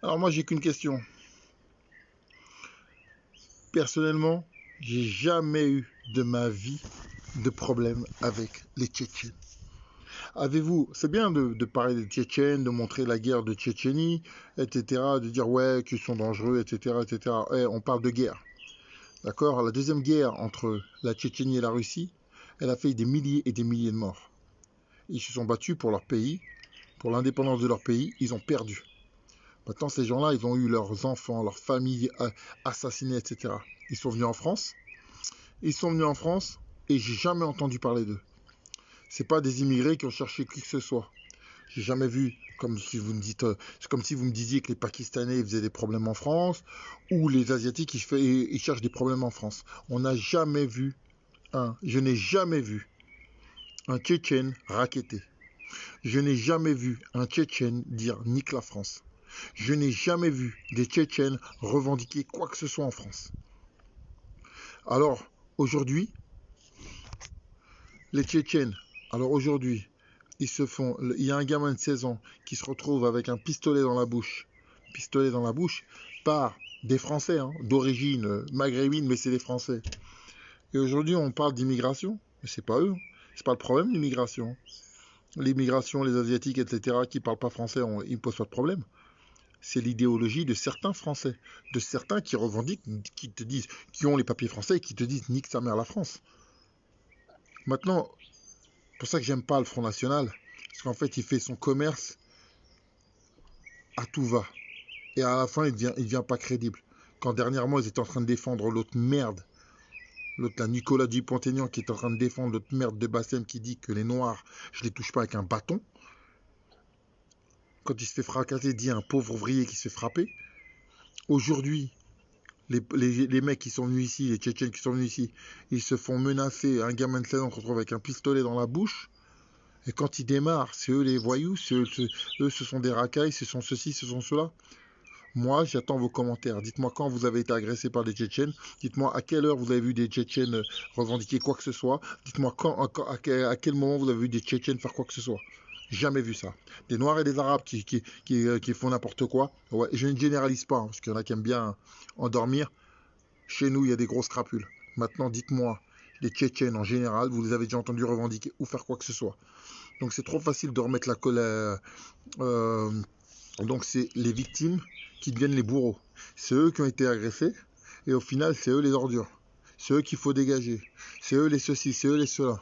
Alors moi, j'ai qu'une question. Personnellement, j'ai jamais eu de ma vie de problème avec les Tchétchènes. Avez-vous, c'est bien de parler des Tchétchènes, de montrer la guerre de Tchétchénie, etc., de dire ouais, qu'ils sont dangereux, etc., etc. Eh, on parle de guerre. D'accord? La deuxième guerre entre la Tchétchénie et la Russie, elle a fait des milliers et des milliers de morts. Ils se sont battus pour leur pays, pour l'indépendance de leur pays, ils ont perdu. Maintenant, ces gens-là, ils ont eu leurs enfants, leurs familles assassinés, etc. Ils sont venus en France. Ils sont venus en France et j'ai jamais entendu parler d'eux. C'est pas des immigrés qui ont cherché qui que ce soit. J'ai jamais vu, comme si vous me dites, c'est comme si vous me disiez que les Pakistanais faisaient des problèmes en France ou les Asiatiques ils cherchent des problèmes en France. On n'a jamais vu je n'ai jamais vu un Tchétchène raqueter. Je n'ai jamais vu un Tchétchène dire nique la France. Je n'ai jamais vu des Tchétchènes revendiquer quoi que ce soit en France. Alors, aujourd'hui, les Tchétchènes, il y a un gamin de 16 ans qui se retrouve avec un pistolet dans la bouche, par des Français, d'origine maghrébine, mais c'est des Français. Et aujourd'hui, on parle d'immigration, mais c'est pas eux, c'est pas le problème l'immigration. L'immigration, les Asiatiques, etc., qui parlent pas français, ils ne posent pas de problème. C'est l'idéologie de certains Français, de certains qui revendiquent, qui te disent, qui ont les papiers français et qui te disent nique sa mère la France. Maintenant, c'est pour ça que j'aime pas le Front National, parce qu'en fait, il fait son commerce à tout va. Et à la fin, il devient pas crédible. Quand dernièrement, ils étaient en train de défendre l'autre merde, l'autre là, Nicolas Dupont-Aignan, qui est en train de défendre l'autre merde de Bassem qui dit que les Noirs, je les touche pas avec un bâton. Quand il se fait fracasser, il dit un pauvre ouvrier qui se fait frapper. Aujourd'hui, les mecs qui sont venus ici, les Tchétchènes qui sont venus ici, ils se font menacer. Un gamin de 16 ans se retrouve avec un pistolet dans la bouche. Et quand ils démarrent, c'est eux les voyous, eux ce sont des racailles, ce sont ceci, ce sont cela. Moi, j'attends vos commentaires. Dites-moi quand vous avez été agressé par des Tchétchènes. Dites-moi à quelle heure vous avez vu des Tchétchènes revendiquer quoi que ce soit. Dites-moi à quel moment vous avez vu des Tchétchènes faire quoi que ce soit. Jamais vu ça. Des Noirs et des Arabes qui font n'importe quoi. Ouais, je ne généralise pas, parce qu'il y en a qui aiment bien endormir. Chez nous, il y a des grosses crapules. Maintenant, dites-moi, les Tchétchènes en général, vous les avez déjà entendus revendiquer ou faire quoi que ce soit. Donc c'est trop facile de remettre la colère. Donc c'est les victimes qui deviennent les bourreaux. C'est eux qui ont été agressés et au final c'est eux les ordures. C'est eux qu'il faut dégager. C'est eux les ceci, c'est eux les cela.